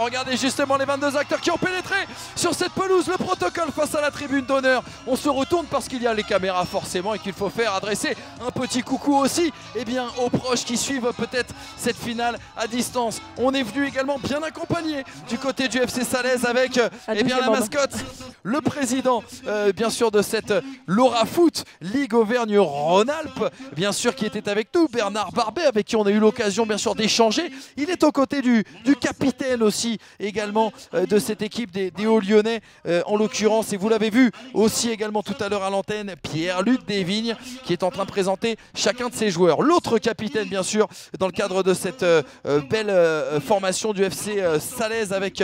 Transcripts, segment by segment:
Regardez justement les 22 acteurs qui ont pénétré sur cette pelouse, le protocole face à la tribune d'honneur. On se retourne parce qu'il y a les caméras forcément et qu'il faut faire adresser un petit coucou aussi aux proches qui suivent peut-être cette finale à distance. On est venu également bien accompagné du côté du FC Salaise avec la mascotte, le président bien sûr de cette Laura Foot Ligue Auvergne-Rhône-Alpes, bien sûr qui était avec nous, Bernard Barbet, avec qui on a eu l'occasion bien sûr d'échanger. Il est aux côtés du capitaine aussi également de cette équipe des Hauts-Lyonnais en l'occurrence, et vous l'avez vu aussi également tout à l'heure à l'antenne, Pierre-Luc Desvignes qui est en train de présenter chacun de ses joueurs. L'autre capitaine bien sûr dans le cadre de cette belle formation du FC Salaise avec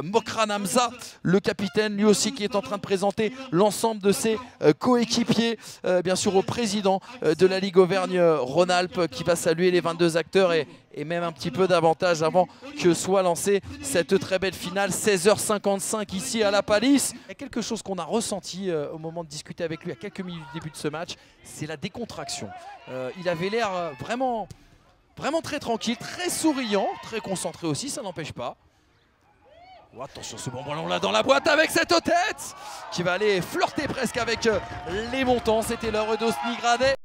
Mokran Hamza, le capitaine lui aussi qui est en train de présenter l'ensemble de ses coéquipiers, bien sûr au président de la Ligue Auvergne-Rhône-Alpes qui va saluer les 22 acteurs et même un petit peu davantage avant que soit lancée cette très belle finale. 16h55 ici à la Palisse. Il y a quelque chose qu'on a ressenti au moment de discuter avec lui à quelques minutes du début de ce match, c'est la décontraction. Il avait l'air vraiment très tranquille, très souriant, très concentré aussi, ça n'empêche pas. Oh, attention, ce bon ballon là dans la boîte avec cette tête qui va aller flirter presque avec les montants. C'était l'heure d'Osnigrade.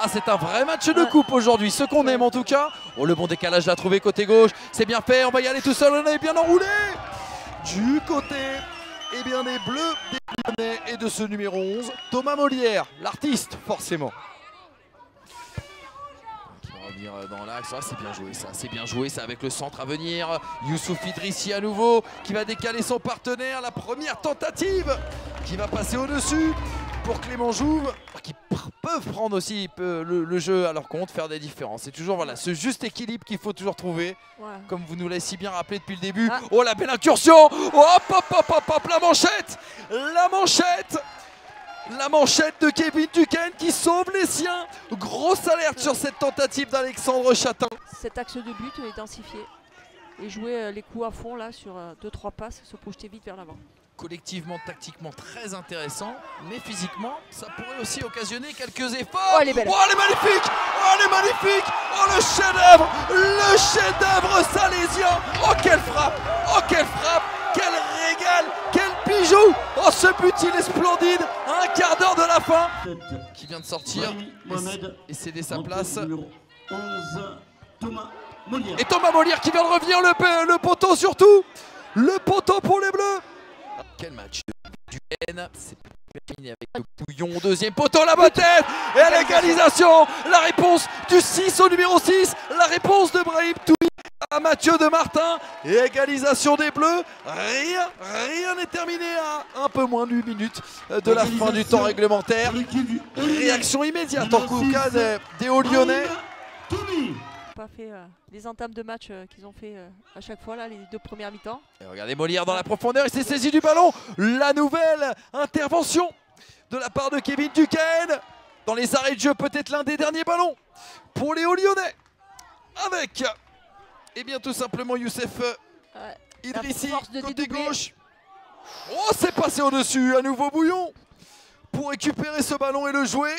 Ah, c'est un vrai match de coupe aujourd'hui, ce qu'on aime en tout cas. Oh, le bon décalage l'a trouvé côté gauche, c'est bien fait, on va y aller tout seul, on est bien enroulé. Du côté des Bleus, des Lyonnais et de ce numéro 11, Thomas Molière, l'artiste forcément. Qui va revenir dans l'axe, ah, c'est bien joué ça avec le centre à venir. Youssouf Idrissi à nouveau, qui va décaler son partenaire, la première tentative qui va passer au-dessus pour Clément Jouve, qui peuvent prendre aussi le jeu à leur compte, faire des différences. C'est toujours ce juste équilibre qu'il faut toujours trouver, comme vous nous l'avez si bien rappelé depuis le début. Oh, la belle incursion, oh, hop, la manchette de Kevin Duquesne qui sauve les siens. Grosse alerte sur cette tentative d'Alexandre Chatin. Cet axe de but est densifié et jouer les coups à fond là sur 2-3 passes, se projeter vite vers l'avant. Collectivement, tactiquement très intéressant, mais physiquement, ça pourrait aussi occasionner quelques efforts. Oh, elle est belle. Oh, elle est magnifique. Oh, le chef-d'œuvre salésien. Oh, quelle frappe, quel régal, quel bijou. Oh, ce but, il est splendide. Un quart d'heure de la fin, qui vient de sortir et céder sa place. 11, Thomas Molière. Et Thomas Molière qui vient de revenir, le poteau surtout. Le poteau pour les Bleus. Quel match du N, c'est terminé avec le Pouillon, deuxième poteau, la bonne tête et l'égalisation, la réponse du 6 au numéro 6, la réponse de Brahim Toumi à Mathieu de Martin et égalisation des Bleus. Rien n'est terminé à un peu moins de 8 minutes de la fin du temps réglementaire. Réaction immédiate en tout cas des Hauts-Lyonnais. Pas fait les entames de match qu'ils ont fait à chaque fois là, les 2 premières mi-temps. Regardez Molière dans la profondeur, il s'est saisi du ballon. La nouvelle intervention de la part de Kevin Duquesne dans les arrêts de jeu, peut-être l'un des derniers ballons pour les Hauts-Lyonnais avec tout simplement Youssef Idrissi côté gauche. Oh, c'est passé au-dessus, à nouveau Bouillon pour récupérer ce ballon et le jouer.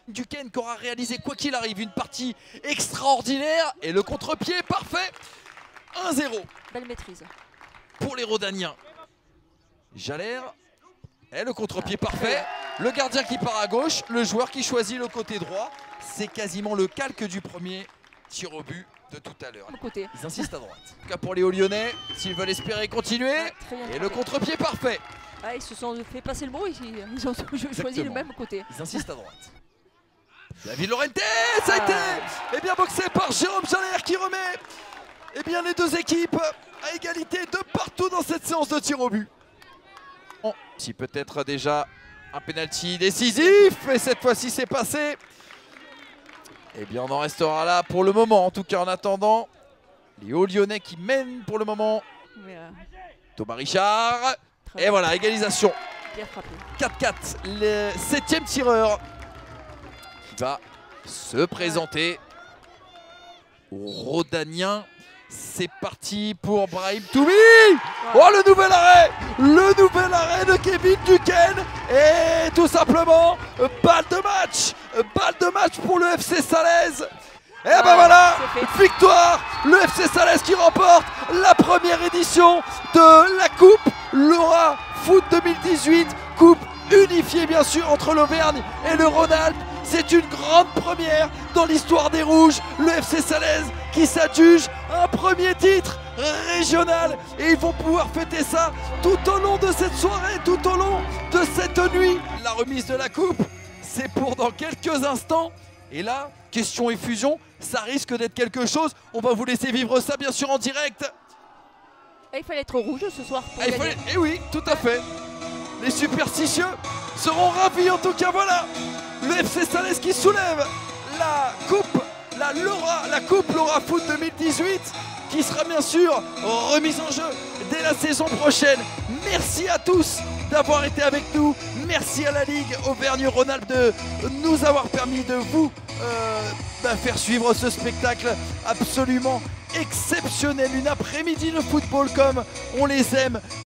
Duquesne qui aura réalisé quoi qu'il arrive une partie extraordinaire et le contre-pied parfait. 1-0. Belle maîtrise pour les Rodaniens. Jalère et le contre-pied parfait. Le gardien qui part à gauche, le joueur qui choisit le côté droit. C'est quasiment le calque du premier tir au but de tout à l'heure. Ils insistent à droite. En tout cas pour les Hauts-Lyonnais, s'ils veulent espérer continuer. Et le contre-pied parfait. Ils se sont fait passer le mot, ils ont choisi le même côté. Ils insistent à droite. David Lorente, ça a été boxé par Jérôme Jalère qui remet les deux équipes à égalité de partout dans cette séance de tir au but. Si peut-être déjà un penalty décisif, et cette fois-ci c'est passé. On en restera là pour le moment, en tout cas en attendant. Les Hauts-Lyonnais qui mènent pour le moment. Thomas Richard. Et voilà, égalisation. 4-4, le 7e tireur qui va se présenter aux Rodaniens. C'est parti pour Brahim Toumi. Oh, le nouvel arrêt de Kevin Duquesne. Et tout simplement, balle de match pour le FC Salaise. Et ben voilà, c'est fait. victoire, le FC Salès qui remporte la première édition de la Coupe Laura Foot 2018, coupe unifiée bien sûr entre l'Auvergne et le Rhône-Alpes. C'est une grande première dans l'histoire des Rouges, le FC Salès qui s'adjuge un premier titre régional et ils vont pouvoir fêter ça tout au long de cette soirée, tout au long de cette nuit. La remise de la coupe, c'est pour dans quelques instants. Et là, question effusion, ça risque d'être quelque chose. On va vous laisser vivre ça bien sûr en direct. Et il fallait être rouge ce soir pour gagner. Et oui, tout à fait. Les superstitieux seront ravis en tout cas, voilà. Le FC Salès qui soulève la coupe, la coupe Laura Foot 2018 qui sera bien sûr remise en jeu dès la saison prochaine. Merci à tous d'avoir été avec nous. Merci à la Ligue Auvergne-Rhône-Alpes de nous avoir permis de vous faire suivre ce spectacle absolument exceptionnel. Une après-midi de football comme on les aime.